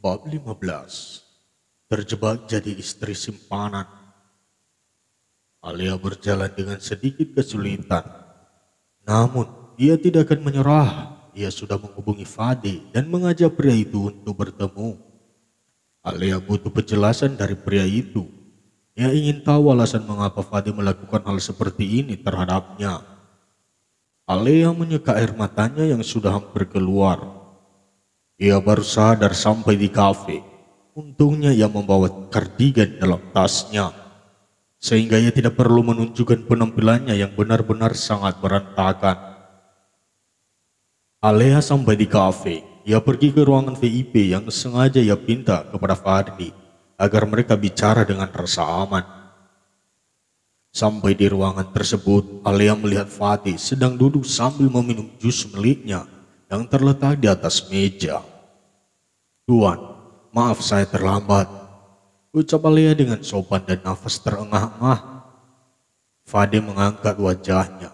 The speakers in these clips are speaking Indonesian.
Bab 15. Terjebak jadi istri simpanan. Alia berjalan dengan sedikit kesulitan. Namun, ia tidak akan menyerah. Ia sudah menghubungi Fadi dan mengajak pria itu untuk bertemu. Alia butuh penjelasan dari pria itu. Ia ingin tahu alasan mengapa Fadi melakukan hal seperti ini terhadapnya. Alia menyeka air matanya yang sudah hampir keluar. Ia baru sadar sampai di kafe. Untungnya ia membawa kardigan dalam tasnya, sehingga ia tidak perlu menunjukkan penampilannya yang benar-benar sangat berantakan. Alea sampai di kafe. Ia pergi ke ruangan VIP yang sengaja ia pinta kepada Fadli agar mereka bicara dengan rasa aman. Sampai di ruangan tersebut, Alea melihat Fadli sedang duduk sambil meminum jus miliknya yang terletak di atas meja. "Tuan, maaf saya terlambat," ucap Alea dengan sopan dan nafas terengah-engah. Fadli mengangkat wajahnya.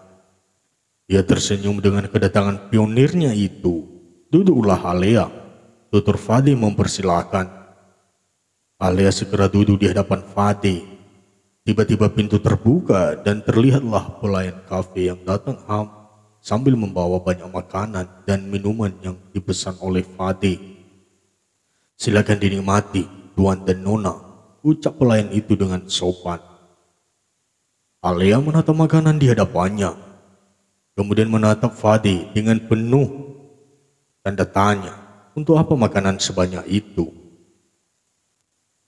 Dia tersenyum dengan kedatangan pionirnya itu. "Duduklah Alea," tutur Fadli mempersilahkan. Alea segera duduk di hadapan Fadli. Tiba-tiba pintu terbuka dan terlihatlah pelayan kafe yang datang sambil membawa banyak makanan dan minuman yang dipesan oleh Fadli. "Silakan dinikmati, Tuan dan Nona," ucap pelayan itu dengan sopan. Alea menatap makanan di hadapannya, kemudian menatap Fadli dengan penuh tanda tanya. "Untuk apa makanan sebanyak itu?"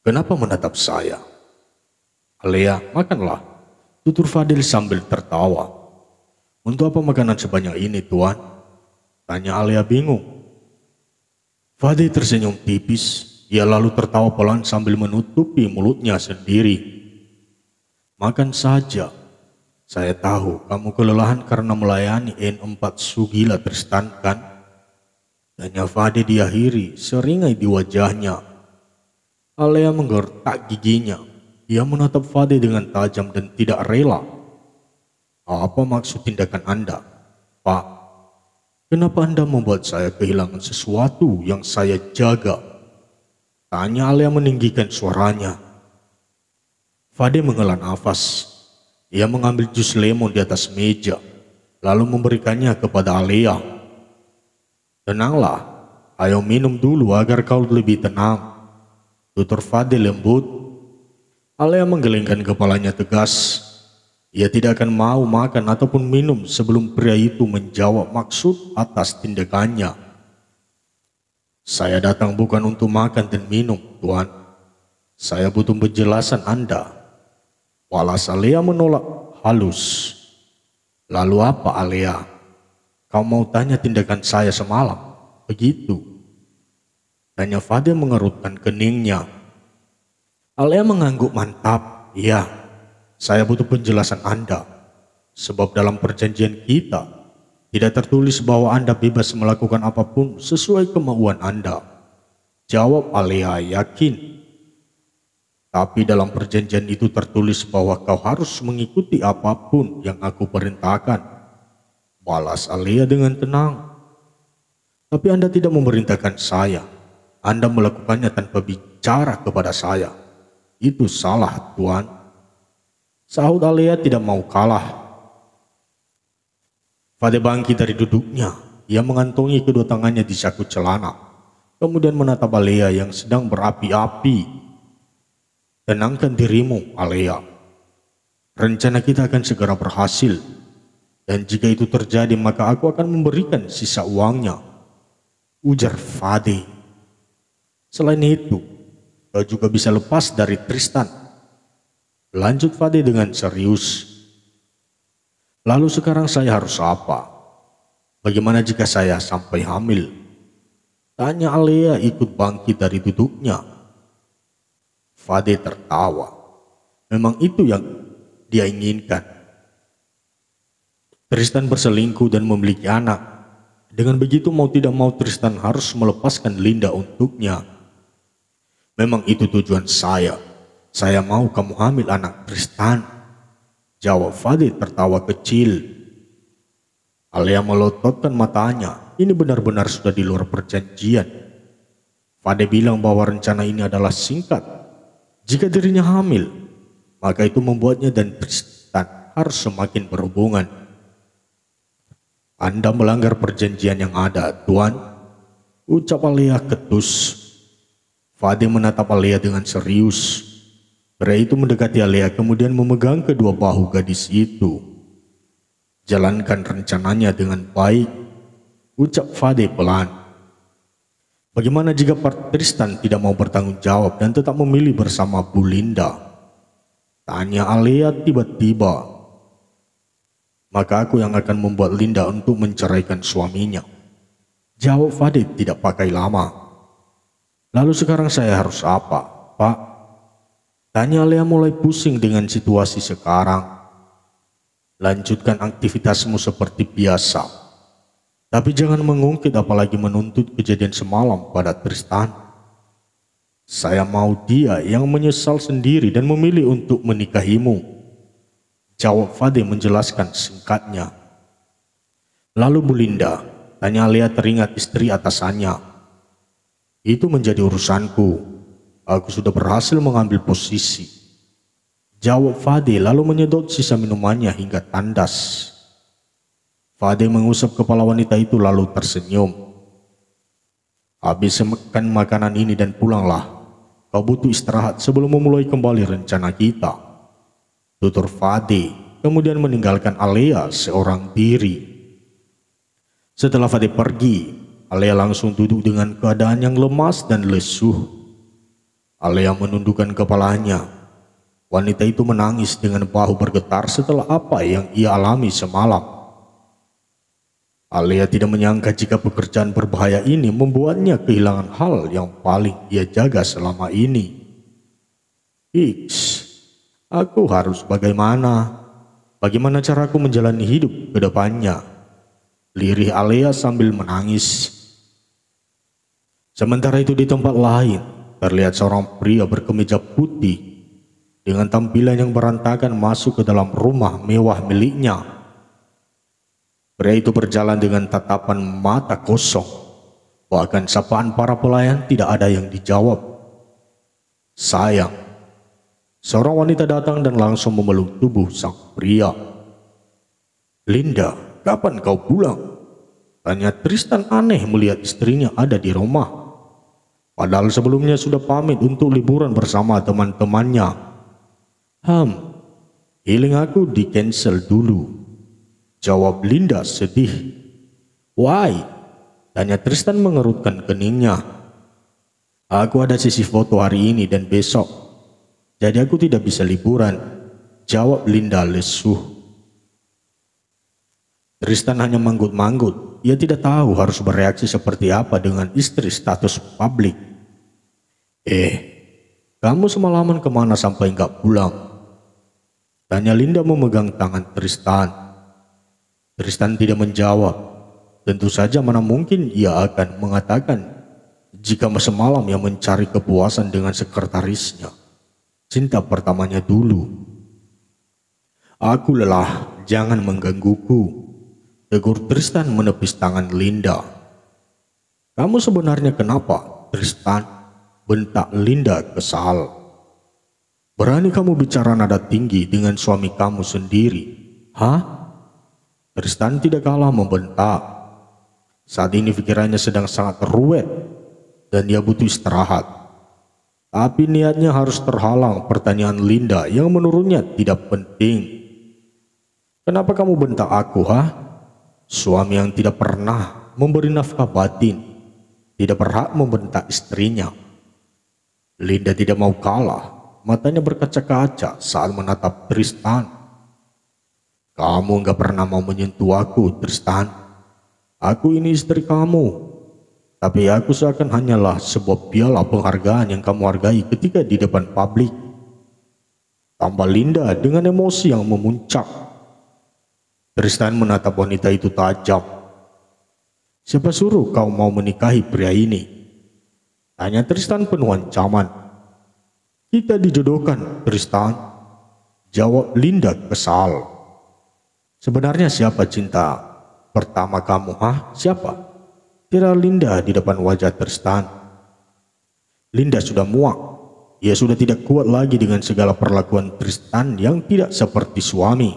"Kenapa menatap saya?" "Alea, makanlah," tutur Fadli sambil tertawa. "Untuk apa makanan sebanyak ini, Tuan?" tanya Alea bingung. Fadli tersenyum tipis. Ia lalu tertawa pelan sambil menutupi mulutnya sendiri. "Makan saja. Saya tahu kamu kelelahan karena melayani N4 Sugila Tristan kan?" tanya Fadli diakhiri seringai di wajahnya. Alea menggertak giginya. Ia menatap Fadli dengan tajam dan tidak rela. "Apa maksud tindakan Anda, Pak? Kenapa Anda membuat saya kehilangan sesuatu yang saya jaga?" tanya Alea meninggikan suaranya. Fadli menghela nafas. Ia mengambil jus lemon di atas meja, lalu memberikannya kepada Alea. "Tenanglah, ayo minum dulu agar kau lebih tenang," tutur Fadli lembut. Alea menggelengkan kepalanya tegas. Ia tidak akan mau makan ataupun minum sebelum pria itu menjawab maksud atas tindakannya. "Saya datang bukan untuk makan dan minum, Tuan. Saya butuh penjelasan Anda." Walas Alea menolak halus. "Lalu apa, Alea? Kau mau tanya tindakan saya semalam? Begitu?" tanya Fadli mengerutkan keningnya. Alea mengangguk mantap. "Iya, saya butuh penjelasan Anda. Sebab dalam perjanjian kita tidak tertulis bahwa Anda bebas melakukan apapun sesuai kemauan Anda," jawab Alea yakin. "Tapi dalam perjanjian itu tertulis bahwa kau harus mengikuti apapun yang aku perintahkan," balas Alea dengan tenang. "Tapi Anda tidak memerintahkan saya. Anda melakukannya tanpa bicara kepada saya. Itu salah, Tuan," sahut Alea tidak mau kalah. Fadli bangkit dari duduknya. Ia mengantongi kedua tangannya di saku celana, kemudian menatap Alea yang sedang berapi-api. "Tenangkan dirimu, Alea. Rencana kita akan segera berhasil. Dan jika itu terjadi maka aku akan memberikan sisa uangnya," ujar Fadli. "Selain itu, kau juga bisa lepas dari Tristan," lanjut Fadli dengan serius. "Lalu sekarang saya harus apa? Bagaimana jika saya sampai hamil?" tanya Alea ikut bangkit dari duduknya. Fadli tertawa. Memang itu yang dia inginkan. Tristan berselingkuh dan memiliki anak. Dengan begitu mau tidak mau Tristan harus melepaskan Linda untuknya. "Memang itu tujuan saya. Saya mau kamu hamil anak Tristan," jawab Fadli tertawa kecil. Alea melototkan matanya. Ini benar-benar sudah di luar perjanjian. Fade bilang bahwa rencana ini adalah singkat. Jika dirinya hamil, maka itu membuatnya dan Tristan harus semakin berhubungan. Anda melanggar perjanjian yang ada, Tuan, ucap Alea ketus. Fade menatap Alea dengan serius. Pria itu mendekati Alea kemudian memegang kedua bahu gadis itu. Jalankan rencananya dengan baik, ucap Fade pelan. Bagaimana jika Tristan tidak mau bertanggung jawab dan tetap memilih bersama Bu Linda? Tanya Alea tiba-tiba. Maka aku yang akan membuat Linda untuk menceraikan suaminya, jawab Fade tidak pakai lama. Lalu sekarang saya harus apa, Pak? Tanya Alea mulai pusing dengan situasi sekarang. Lanjutkan aktivitasmu seperti biasa. Tapi jangan mengungkit apalagi menuntut kejadian semalam pada Tristan. Saya mau dia yang menyesal sendiri dan memilih untuk menikahimu, jawab Fade menjelaskan singkatnya. Lalu Bu Linda, tanya Alea teringat istri atasannya. Itu menjadi urusanku. Aku sudah berhasil mengambil posisi, jawab Fade lalu menyedot sisa minumannya hingga tandas. Fade mengusap kepala wanita itu lalu tersenyum. Habis makan makanan ini dan pulanglah. Kau butuh istirahat sebelum memulai kembali rencana kita, tutur Fade, kemudian meninggalkan Alea seorang diri. Setelah Fade pergi, Alea langsung duduk dengan keadaan yang lemas dan lesuh. Alea menundukkan kepalanya. Wanita itu menangis dengan bahu bergetar setelah apa yang ia alami semalam. Alea tidak menyangka jika pekerjaan berbahaya ini membuatnya kehilangan hal yang paling ia jaga selama ini. Aku harus bagaimana? Bagaimana caraku menjalani hidup ke depannya? Lirih Alea sambil menangis. Sementara itu di tempat lain, terlihat seorang pria berkemeja putih dengan tampilan yang berantakan masuk ke dalam rumah mewah miliknya. Pria itu berjalan dengan tatapan mata kosong, bahkan sapaan para pelayan tidak ada yang dijawab. Sayang, seorang wanita datang dan langsung memeluk tubuh sang pria. Linda, kapan kau pulang? Tanya Tristan aneh melihat istrinya ada di rumah. Padahal sebelumnya sudah pamit untuk liburan bersama teman-temannya. Healing aku di cancel dulu, jawab Linda sedih. Why? Tanya Tristan mengerutkan keningnya. Aku ada sesi foto hari ini dan besok, jadi aku tidak bisa liburan, jawab Linda lesuh. Tristan hanya manggut-manggut. Ia tidak tahu harus bereaksi seperti apa dengan istri status publik. Kamu semalaman kemana sampai nggak pulang? Tanya Linda memegang tangan Tristan. Tristan tidak menjawab. Tentu saja mana mungkin ia akan mengatakan jika semalam ia mencari kepuasan dengan sekretarisnya, cinta pertamanya dulu. Aku lelah, jangan menggangguku, tegur Tristan menepis tangan Linda. Kamu sebenarnya kenapa, Tristan? Bentak Linda kesal. Berani kamu bicara nada tinggi dengan suami kamu sendiri? Tristan tidak kalah membentak. Saat ini pikirannya sedang sangat ruwet dan dia butuh istirahat. Tapi niatnya harus terhalang pertanyaan Linda yang menurutnya tidak penting. Kenapa kamu bentak aku, Suami yang tidak pernah memberi nafkah batin tidak berhak membentak istrinya. Linda tidak mau kalah. Matanya berkaca-kaca saat menatap Tristan. Kamu gak pernah mau menyentuh aku, Tristan. Aku ini istri kamu. Tapi aku seakan hanyalah sebuah piala penghargaan yang kamu hargai ketika di depan publik. Tambah Linda dengan emosi yang memuncak. Tristan menatap wanita itu tajam. Siapa suruh kau mau menikahi pria ini? Tanya Tristan penuh ancaman. Kita dijodohkan, Tristan, jawab Linda kesal. Sebenarnya siapa cinta pertama kamu, Siapa? Kira Linda di depan wajah Tristan. Linda sudah muak. Ia sudah tidak kuat lagi dengan segala perlakuan Tristan yang tidak seperti suami.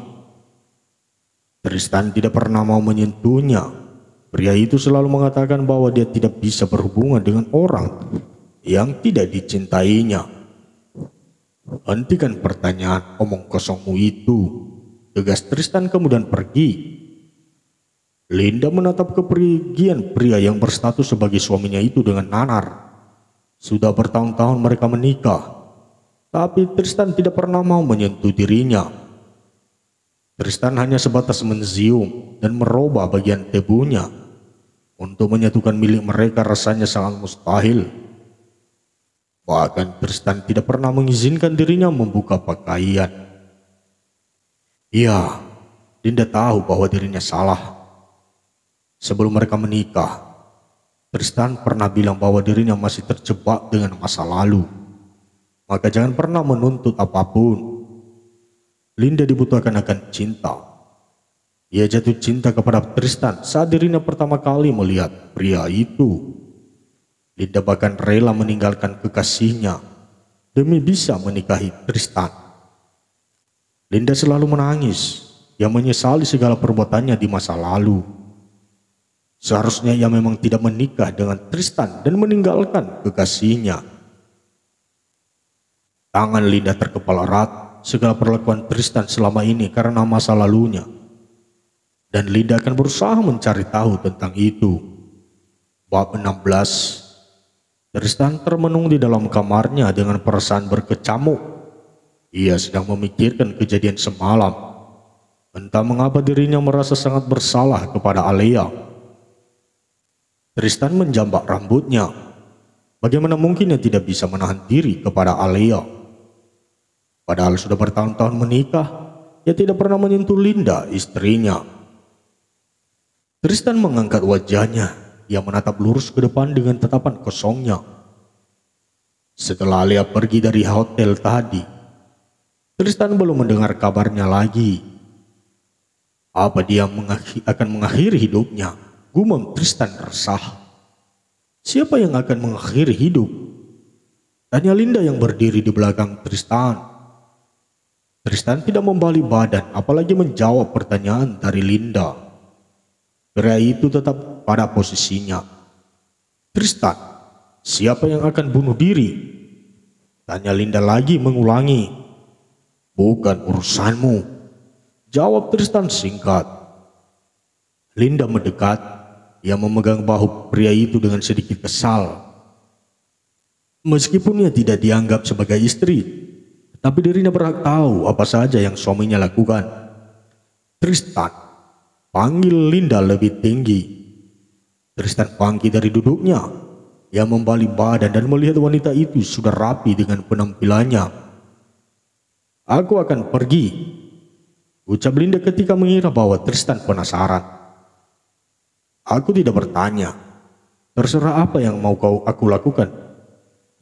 Tristan tidak pernah mau menyentuhnya. Pria itu selalu mengatakan bahwa dia tidak bisa berhubungan dengan orang yang tidak dicintainya. "Hentikan pertanyaan omong kosongmu itu," tegas Tristan kemudian pergi. Linda menatap kepergian pria yang berstatus sebagai suaminya itu dengan nanar. Sudah bertahun-tahun mereka menikah, tapi Tristan tidak pernah mau menyentuh dirinya. Tristan hanya sebatas mencium dan meraba bagian tubuhnya. Untuk menyatukan milik mereka rasanya sangat mustahil. Bahkan Tristan tidak pernah mengizinkan dirinya membuka pakaian. Ya, Linda tahu bahwa dirinya salah. Sebelum mereka menikah, Tristan pernah bilang bahwa dirinya masih terjebak dengan masa lalu. Maka jangan pernah menuntut apapun. Linda dibutuhkan akan cinta. Ia jatuh cinta kepada Tristan saat dirinya pertama kali melihat pria itu. Linda bahkan rela meninggalkan kekasihnya demi bisa menikahi Tristan. Linda selalu menangis. Ia menyesali segala perbuatannya di masa lalu. Seharusnya ia memang tidak menikah dengan Tristan dan meninggalkan kekasihnya. Tangan Linda terkepal erat segala perlakuan Tristan selama ini karena masa lalunya. Dan Linda akan berusaha mencari tahu tentang itu. Bab 16. Tristan termenung di dalam kamarnya dengan perasaan berkecamuk. Ia sedang memikirkan kejadian semalam. Entah mengapa dirinya merasa sangat bersalah kepada Alea. Tristan menjambak rambutnya. Bagaimana mungkin ia tidak bisa menahan diri kepada Alea? Padahal sudah bertahun-tahun menikah, ia tidak pernah menyentuh Linda, istrinya. Tristan mengangkat wajahnya. Ia menatap lurus ke depan dengan tatapan kosongnya. Setelah Alea pergi dari hotel tadi, Tristan belum mendengar kabarnya lagi. Apa dia akan mengakhiri hidupnya? Gumam Tristan resah. Siapa yang akan mengakhiri hidup? Tanya Linda yang berdiri di belakang Tristan. Tristan tidak membalik badan apalagi menjawab pertanyaan dari Linda. Pria itu tetap pada posisinya. Tristan, siapa yang akan bunuh diri? Tanya Linda lagi mengulangi. Bukan urusanmu, jawab Tristan singkat. Linda mendekat. Ia memegang bahu pria itu dengan sedikit kesal. Meskipun ia tidak dianggap sebagai istri, tapi dirinya berhak tahu apa saja yang suaminya lakukan. Tristan, panggil Linda lebih tinggi. Tristan bangkit dari duduknya. Ia membalik badan dan melihat wanita itu sudah rapi dengan penampilannya. Aku akan pergi, ucap Linda ketika mengira bahwa Tristan penasaran. Aku tidak bertanya. Terserah apa yang mau aku lakukan,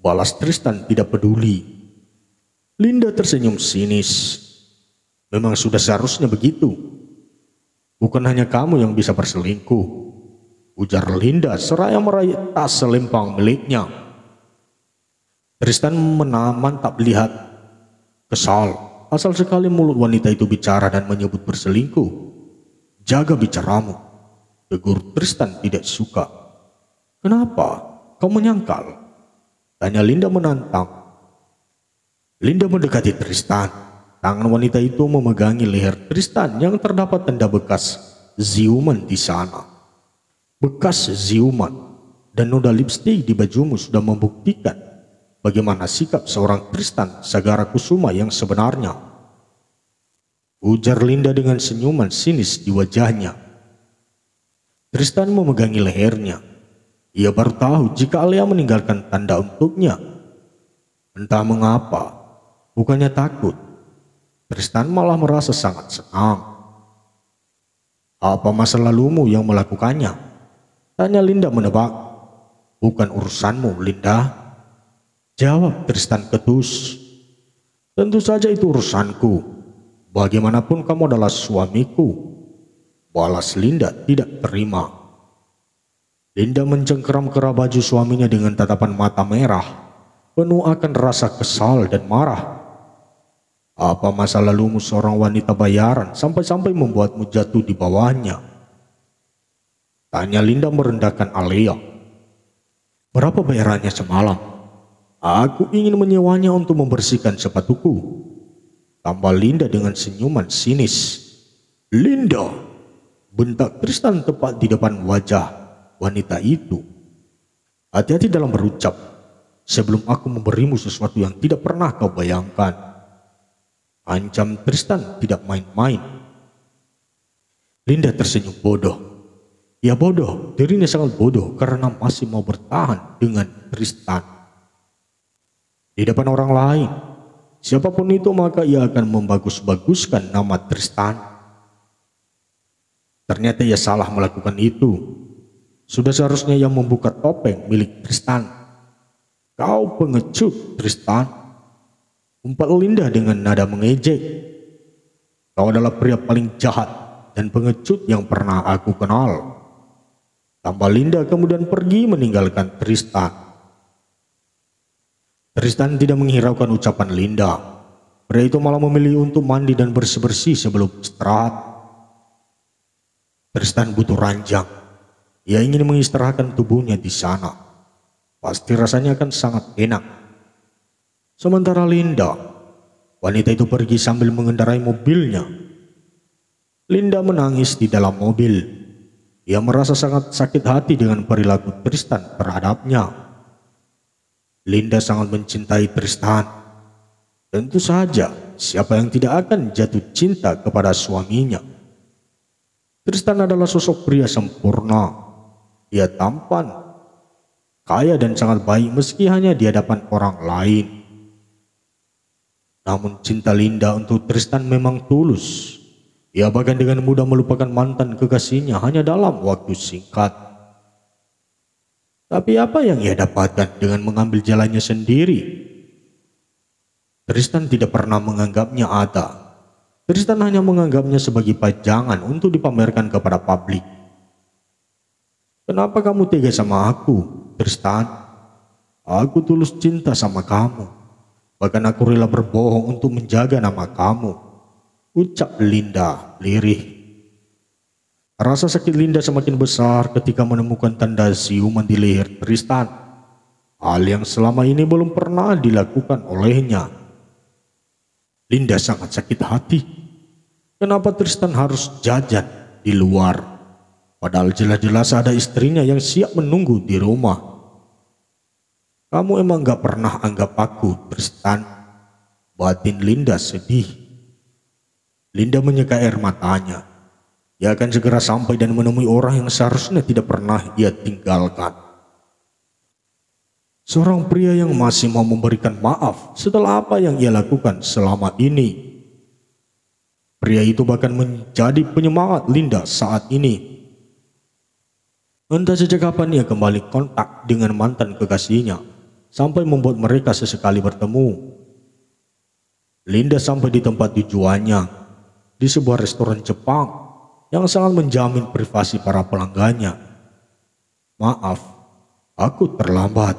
balas Tristan tidak peduli. Linda tersenyum sinis. Memang sudah seharusnya begitu. Bukan hanya kamu yang bisa berselingkuh, ujar Linda seraya meraih tas selempang miliknya. Tristan mantap lihat kesal. Asal sekali mulut wanita itu bicara dan menyebut berselingkuh. Jaga bicaramu, tegur Tristan tidak suka. Kenapa? Kau menyangkal? Tanya Linda menantang. Linda mendekati Tristan. Tangan wanita itu memegangi leher Tristan yang terdapat tanda bekas ziuman di sana. Bekas ziuman dan noda lipstik di bajumu sudah membuktikan bagaimana sikap seorang Tristan Sagara Kusuma yang sebenarnya. Ujar Linda dengan senyuman sinis di wajahnya. Tristan memegangi lehernya. Ia baru tahu jika Alea meninggalkan tanda untuknya. Entah mengapa, bukannya takut, Tristan malah merasa sangat senang. Apa masa lalumu yang melakukannya? Tanya Linda menebak. Bukan urusanmu, Linda, jawab Tristan ketus. Tentu saja itu urusanku. Bagaimanapun kamu adalah suamiku, balas Linda tidak terima. Linda mencengkeram kerah baju suaminya dengan tatapan mata merah. penuh akan rasa kesal dan marah. Apa masa lalumu seorang wanita bayaran sampai-sampai membuatmu jatuh di bawahnya? Tanya Linda merendahkan Alea. Berapa bayarannya semalam? Aku ingin menyewanya untuk membersihkan sepatuku. Tambah Linda dengan senyuman sinis. Linda, bentak Tristan tepat di depan wajah wanita itu. Hati-hati dalam berucap, sebelum aku memberimu sesuatu yang tidak pernah kau bayangkan. Ancam Tristan tidak main-main. Linda tersenyum bodoh. Ya bodoh, dirinya sangat bodoh karena masih mau bertahan dengan Tristan. Di depan orang lain, siapapun itu maka ia akan membagus-baguskan nama Tristan. Ternyata ia salah melakukan itu. Sudah seharusnya ia membuka topeng milik Tristan. Kau pengecut, Tristan. Umpat Linda dengan nada mengejek. Kau adalah pria paling jahat dan pengecut yang pernah aku kenal. Tambah Linda kemudian pergi meninggalkan Tristan. Tristan tidak menghiraukan ucapan Linda. Pria itu malah memilih untuk mandi dan bersih-bersih sebelum istirahat. Tristan butuh ranjang. Ia ingin mengistirahatkan tubuhnya di sana. Pasti rasanya akan sangat enak. Sementara Linda, wanita itu pergi sambil mengendarai mobilnya. Linda menangis di dalam mobil. Ia merasa sangat sakit hati dengan perilaku Tristan terhadapnya. Linda sangat mencintai Tristan. Tentu saja, siapa yang tidak akan jatuh cinta kepada suaminya. Tristan adalah sosok pria sempurna. Ia tampan, kaya dan sangat baik meski hanya di hadapan orang lain. Namun cinta Linda untuk Tristan memang tulus. Ia bahkan dengan mudah melupakan mantan kekasihnya hanya dalam waktu singkat. Tapi apa yang ia dapatkan dengan mengambil jalannya sendiri? Tristan tidak pernah menganggapnya ada. Tristan hanya menganggapnya sebagai pajangan untuk dipamerkan kepada publik. Kenapa kamu tega sama aku, Tristan? Aku tulus cinta sama kamu. Bahkan aku rela berbohong untuk menjaga nama kamu. Ucap Linda lirih. Rasa sakit Linda semakin besar ketika menemukan tanda siuman di leher Tristan. Hal yang selama ini belum pernah dilakukan olehnya. Linda sangat sakit hati. Kenapa Tristan harus jajan di luar? Padahal jelas-jelas ada istrinya yang siap menunggu di rumah. Kamu emang gak pernah anggap aku, Tristan? Batin Linda sedih. Linda menyeka air matanya. Ia akan segera sampai dan menemui orang yang seharusnya tidak pernah ia tinggalkan. Seorang pria yang masih mau memberikan maaf setelah apa yang ia lakukan selama ini. Pria itu bahkan menjadi penyemangat Linda saat ini. Entah sejak kapan ia kembali kontak dengan mantan kekasihnya, sampai membuat mereka sesekali bertemu. Linda sampai di tempat tujuannya, di sebuah restoran Jepang yang sangat menjamin privasi para pelanggannya. Maaf, aku terlambat,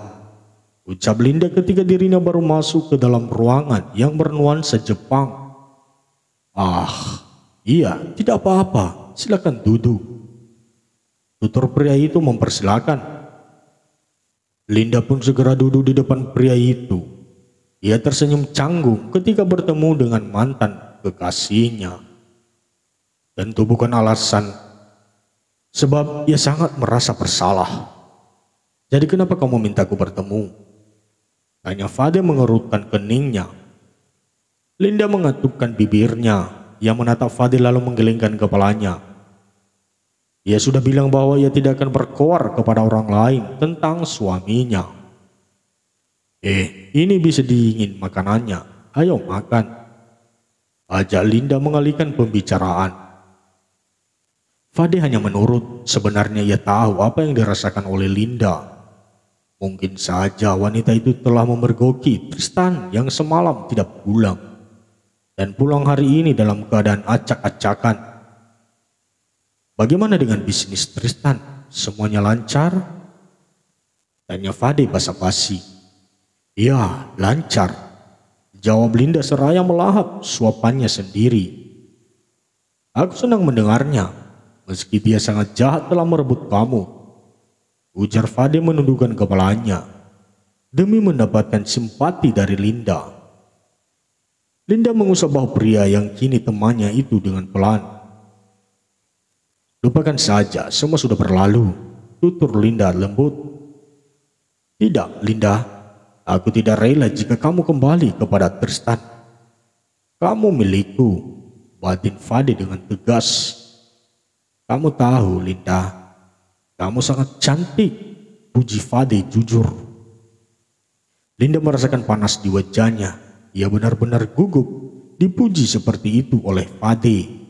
ucap Linda ketika dirinya baru masuk ke dalam ruangan yang bernuansa Jepang. Ah, iya, tidak apa-apa, silakan duduk. Tutur pria itu mempersilakan. Linda pun segera duduk di depan pria itu. Ia tersenyum canggung ketika bertemu dengan mantan kekasihnya. Tentu bukan alasan, sebab ia sangat merasa bersalah. Jadi kenapa kamu mintaku bertemu? Tanya Fade mengerutkan keningnya. Linda mengatupkan bibirnya. Ia menatap Fade lalu menggelengkan kepalanya. Ia sudah bilang bahwa ia tidak akan berkoar kepada orang lain tentang suaminya. Ini bisa dingin makanannya. Ayo makan. Ajak Linda mengalihkan pembicaraan. Fade hanya menurut. Sebenarnya ia tahu apa yang dirasakan oleh Linda. Mungkin saja wanita itu telah memergoki Tristan yang semalam tidak pulang. Dan pulang hari ini dalam keadaan acak-acakan. Bagaimana dengan bisnis Tristan? Semuanya lancar? Tanya Fade basa-basi. Ya, lancar, jawab Linda seraya melahap suapannya sendiri. Aku senang mendengarnya, meski dia sangat jahat telah merebut kamu, ujar Fade menundukkan kepalanya, demi mendapatkan simpati dari Linda. Linda mengusap bahu pria yang kini temannya itu dengan pelan. Lupakan saja, semua sudah berlalu, tutur Linda lembut. Tidak, Linda, aku tidak rela jika kamu kembali kepada Tristan. Kamu milikku, batin Fade dengan tegas. Kamu tahu, Linda, kamu sangat cantik, puji Fade jujur. Linda merasakan panas di wajahnya. Ia benar-benar gugup dipuji seperti itu oleh Fade.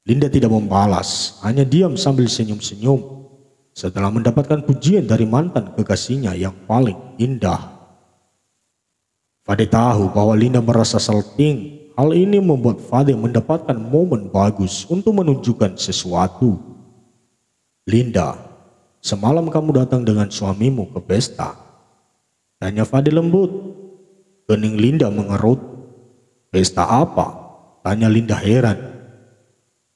Linda tidak membalas, hanya diam sambil senyum-senyum setelah mendapatkan pujian dari mantan kekasihnya yang paling indah. Fade tahu bahwa Linda merasa salting. Hal ini membuat Fade mendapatkan momen bagus untuk menunjukkan sesuatu. Linda, semalam kamu datang dengan suamimu ke pesta? Tanya Fade lembut. Kening Linda mengerut. Pesta apa? Tanya Linda heran.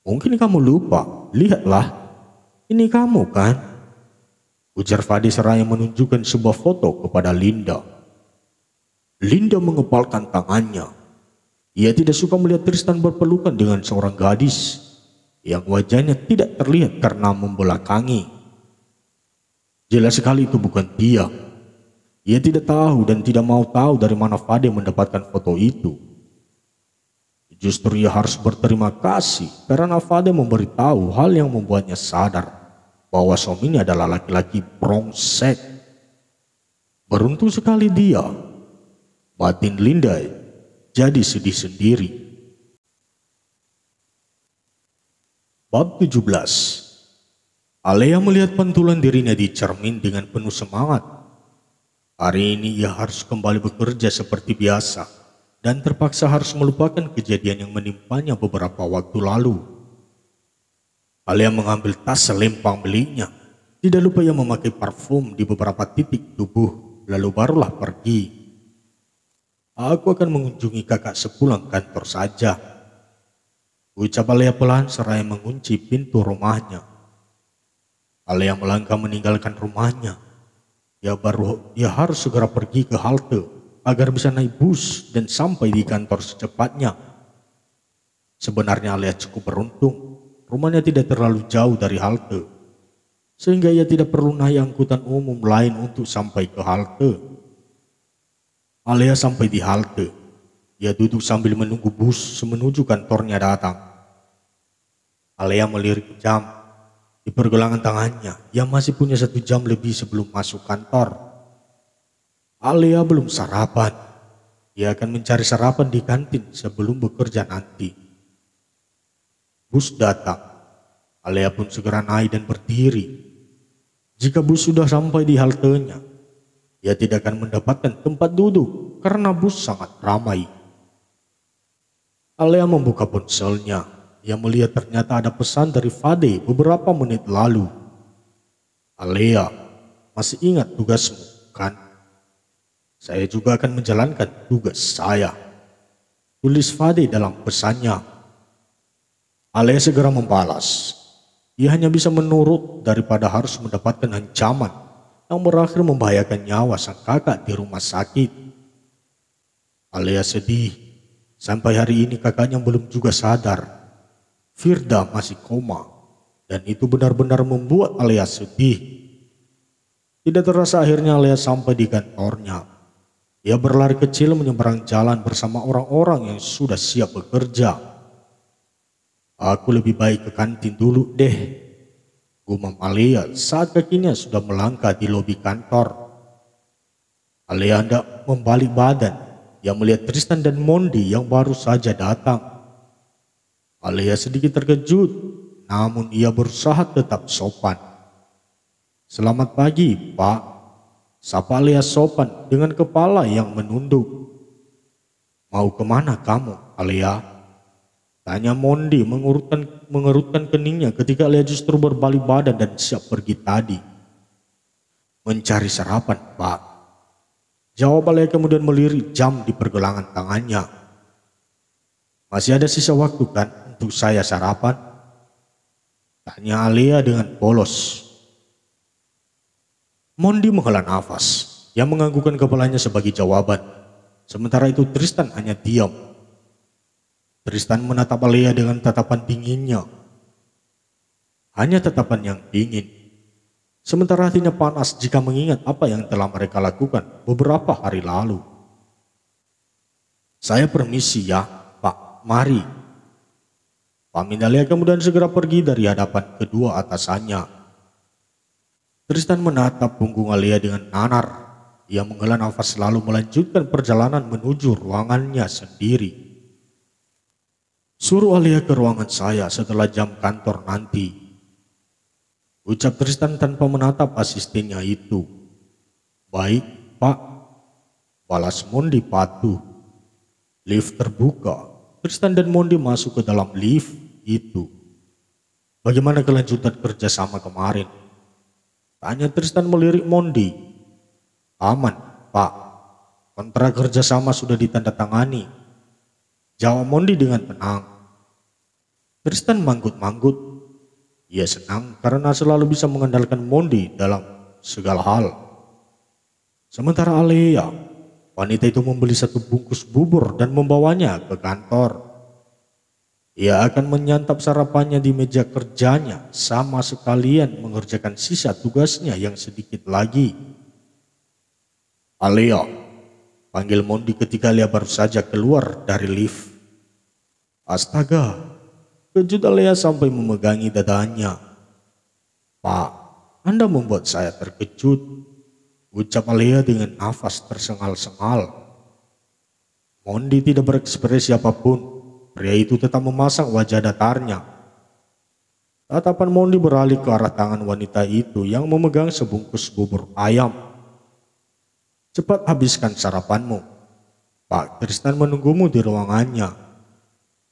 Mungkin kamu lupa, lihatlah. Ini kamu kan? Ujar Fade seraya menunjukkan sebuah foto kepada Linda. Linda mengepalkan tangannya. Ia tidak suka melihat Tristan berpelukan dengan seorang gadis yang wajahnya tidak terlihat karena membelakangi. Jelas sekali itu bukan dia. Ia tidak tahu dan tidak mau tahu dari mana Fade mendapatkan foto itu. Justru ia harus berterima kasih karena Fade memberitahu hal yang membuatnya sadar bahwa suaminya adalah laki-laki brengsek. Beruntung sekali dia, batin Linda jadi sedih sendiri. Bab 17. Alea melihat pantulan dirinya di cermin dengan penuh semangat. Hari ini ia harus kembali bekerja seperti biasa dan terpaksa harus melupakan kejadian yang menimpanya beberapa waktu lalu. Alea mengambil tas selempang miliknya. Tidak lupa ia memakai parfum di beberapa titik tubuh, lalu barulah pergi. Aku akan mengunjungi kakak sepulang kantor saja, ucap Alea pelan seraya mengunci pintu rumahnya. Alea melangkah meninggalkan rumahnya. Ia harus segera pergi ke halte agar bisa naik bus dan sampai di kantor secepatnya. Sebenarnya Alea cukup beruntung, rumahnya tidak terlalu jauh dari halte, sehingga ia tidak perlu naik angkutan umum lain untuk sampai ke halte. Alea sampai di halte. Ia duduk sambil menunggu bus menuju kantornya datang. Alea melirik jam. Di pergelangan tangannya, ia masih punya 1 jam lebih sebelum masuk kantor. Alea belum sarapan. Ia akan mencari sarapan di kantin sebelum bekerja nanti. Bus datang. Alea pun segera naik dan berdiri. Jika bus sudah sampai di haltenya, ia tidak akan mendapatkan tempat duduk karena bus sangat ramai. Alea membuka ponselnya. Ia melihat ternyata ada pesan dari Fade beberapa menit lalu. Alea, masih ingat tugasmu, kan? Saya juga akan menjalankan tugas saya, tulis Fade dalam pesannya. Alea segera membalas. Ia hanya bisa menurut daripada harus mendapatkan ancaman yang berakhir membahayakan nyawa sang kakak di rumah sakit. Alea sedih, sampai hari ini kakaknya belum juga sadar. Firda masih koma, dan itu benar-benar membuat Alea sedih. Tidak terasa akhirnya Alea sampai di kantornya. Ia berlari kecil menyeberang jalan bersama orang-orang yang sudah siap bekerja. Aku lebih baik ke kantin dulu deh, gumam Alea saat kakinya sudah melangkah di lobi kantor. Alea hendak membalik badan. Ia melihat Tristan dan Mondi yang baru saja datang. Alea sedikit terkejut, namun ia berusaha tetap sopan. Selamat pagi, Pak. Sapa Alea sopan dengan kepala yang menunduk. Mau kemana kamu, Alea? Tanya Mondi mengerutkan keningnya ketika Alea justru berbalik badan dan siap pergi tadi. Mencari sarapan, Pak, Jawab Alia kemudian melirik jam di pergelangan tangannya. Masih ada sisa waktu kan untuk saya sarapan? Tanya Alia dengan polos. Mondi menghela nafas. Ia menganggukkan kepalanya sebagai jawaban. Sementara itu Tristan hanya diam. Tristan menatap Alia dengan tatapan dinginnya. Hanya tatapan yang dingin. Sementara hatinya panas jika mengingat apa yang telah mereka lakukan beberapa hari lalu. Saya permisi ya, Pak, mari. Pamit Alia kemudian segera pergi dari hadapan kedua atasannya. Tristan menatap punggung Alia dengan nanar. Ia menghela nafas lalu melanjutkan perjalanan menuju ruangannya sendiri. Suruh Alia ke ruangan saya setelah jam kantor nanti, ucap Tristan tanpa menatap asistennya itu. Baik, Pak, balas Mondi patuh. Lift terbuka. Tristan dan Mondi masuk ke dalam lift itu. Bagaimana kelanjutan kerjasama kemarin? Tanya Tristan melirik Mondi. Aman, Pak. Kontrak kerjasama sudah ditandatangani. Jawab Mondi dengan tenang. Tristan manggut-manggut. Ia senang karena selalu bisa mengandalkan Mondi dalam segala hal. Sementara Alia, wanita itu membeli satu bungkus bubur dan membawanya ke kantor. Ia akan menyantap sarapannya di meja kerjanya sama sekalian mengerjakan sisa tugasnya yang sedikit lagi. Alia, panggil Mondi ketika Alia baru saja keluar dari lift. Astaga, kejut Alia sampai memegangi dadanya. Pak, Anda membuat saya terkejut, ucap Alia dengan nafas tersengal-sengal. Mondi tidak berekspresi apapun. Pria itu tetap memasang wajah datarnya. Tatapan Mondi beralih ke arah tangan wanita itu yang memegang sebungkus bubur ayam. Cepat habiskan sarapanmu. Pak Tristan menunggumu di ruangannya,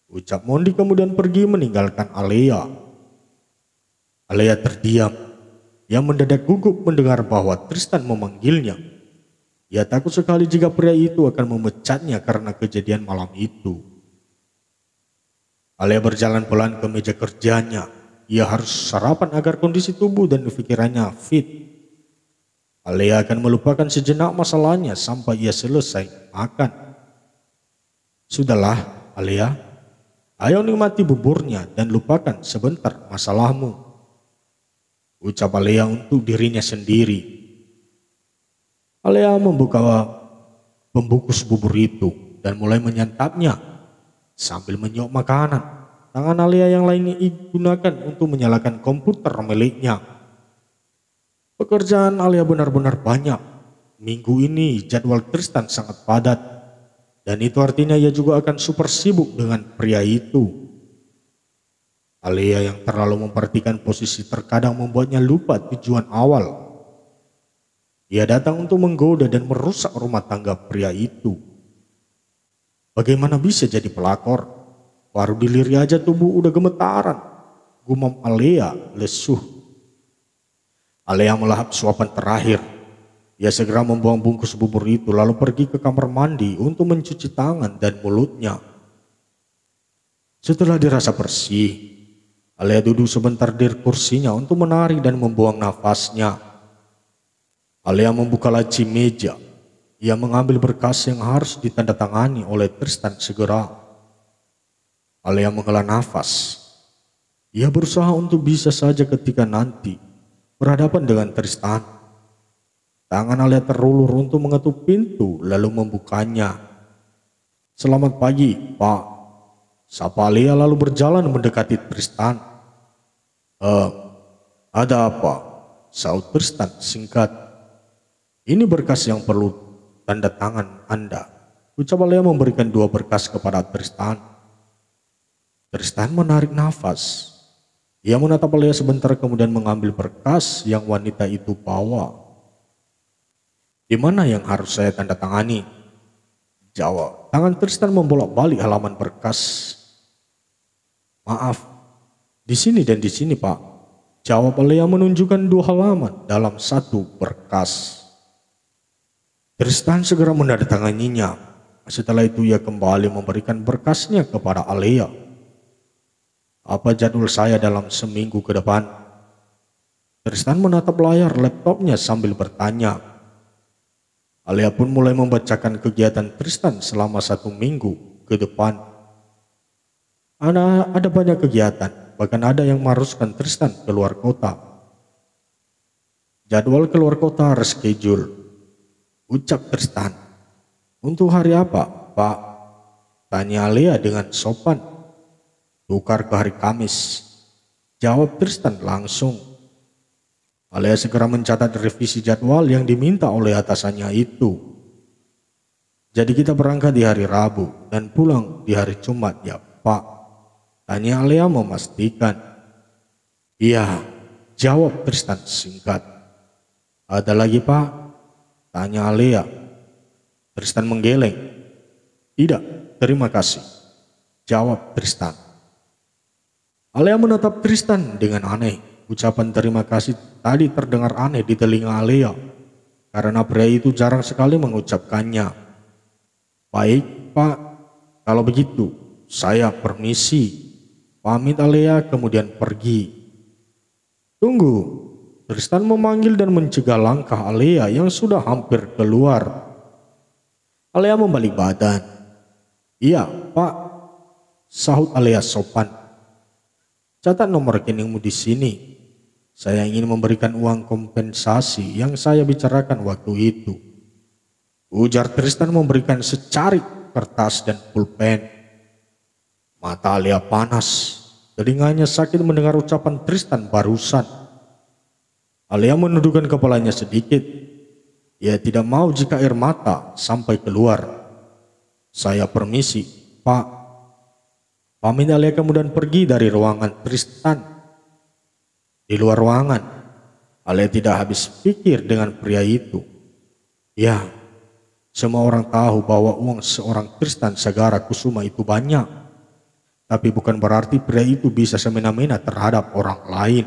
ucap Mondi kemudian pergi meninggalkan Alia. Alia terdiam. Ia mendadak gugup mendengar bahwa Tristan memanggilnya. Ia takut sekali jika pria itu akan memecatnya karena kejadian malam itu. Alia berjalan pelan ke meja kerjanya. Ia harus sarapan agar kondisi tubuh dan pikirannya fit. Alia akan melupakan sejenak masalahnya sampai ia selesai makan. Sudahlah, Alia. Ayo nikmati buburnya dan lupakan sebentar masalahmu, ucap Alia untuk dirinya sendiri. Alia membuka pembungkus bubur itu dan mulai menyantapnya sambil menyuap makanan. Tangan Alia yang lainnya digunakan untuk menyalakan komputer miliknya. Pekerjaan Alia benar-benar banyak. Minggu ini jadwal Tristan sangat padat. Dan itu artinya ia juga akan super sibuk dengan pria itu. Alia yang terlalu memperhatikan posisi terkadang membuatnya lupa tujuan awal. Ia datang untuk menggoda dan merusak rumah tangga pria itu. Bagaimana bisa jadi pelakor? Baru dilirik aja tubuh udah gemetaran. Gumam Alia lesuh. Alia melahap suapan terakhir. Ia segera membuang bungkus bubur itu lalu pergi ke kamar mandi untuk mencuci tangan dan mulutnya. Setelah dirasa bersih, Alia duduk sebentar di kursinya untuk menarik dan membuang nafasnya. Alia membuka laci meja. Ia mengambil berkas yang harus ditandatangani oleh Tristan segera. Alia menghela nafas. Ia berusaha untuk bisa saja ketika nanti berhadapan dengan Tristan. Tangan Alia terulur untuk mengetuk pintu lalu membukanya. Selamat pagi, Pak. Sapa Alia lalu berjalan mendekati Tristan. Ada apa? Saut Tristan singkat. Ini berkas yang perlu tanda tangan Anda, ucap Alia memberikan 2 berkas kepada Tristan. Tristan menarik nafas. Ia menatap Alia sebentar kemudian mengambil berkas yang wanita itu bawa. Di mana yang harus saya tanda tangani? Jawab. Tangan Tristan membolak-balik halaman berkas. Maaf, di sini dan di sini, Pak. Jawab Alia menunjukkan 2 halaman dalam 1 berkas. Tristan segera menandatanganinya. Setelah itu ia kembali memberikan berkasnya kepada Alea. "Apa jadwal saya dalam seminggu ke depan?" Tristan menatap layar laptopnya sambil bertanya. Alea pun mulai membacakan kegiatan Tristan selama 1 minggu ke depan. Ada banyak kegiatan, bahkan ada yang mengharuskan Tristan keluar kota. "Jadwal keluar kota reschedule," ucap Tristan. "Untuk hari apa, Pak?" tanya Alea dengan sopan. "Tukar ke hari Kamis," jawab Tristan langsung. Alea segera mencatat revisi jadwal yang diminta oleh atasannya itu. "Jadi kita berangkat di hari Rabu dan pulang di hari Jumat ya, Pak?" tanya Alea memastikan. "Iya," jawab Tristan singkat. "Ada lagi, Pak?" tanya Alea. Tristan menggeleng. "Tidak, terima kasih," jawab Tristan. Alea menatap Tristan dengan aneh. Ucapan terima kasih tadi terdengar aneh di telinga Alea, karena pria itu jarang sekali mengucapkannya. "Baik, Pak, kalau begitu saya permisi," pamit Alea kemudian pergi. "Tunggu," Tristan memanggil dan mencegah langkah Alea yang sudah hampir keluar. Alea membalik badan. "Iya, Pak," sahut Alea sopan. "Catat nomor rekeningmu di sini. Saya ingin memberikan uang kompensasi yang saya bicarakan waktu itu," ujar Tristan memberikan secarik kertas dan pulpen. Mata Alea panas. Telinganya sakit mendengar ucapan Tristan barusan. Alea menundukkan kepalanya sedikit. Ia tidak mau jika air mata sampai keluar. "Saya permisi, Pak," pamit Alea kemudian pergi dari ruangan Tristan. Di luar ruangan, Alea tidak habis pikir dengan pria itu. Ya, semua orang tahu bahwa uang seorang Tristan Sagara Kusuma itu banyak. Tapi bukan berarti pria itu bisa semena-mena terhadap orang lain.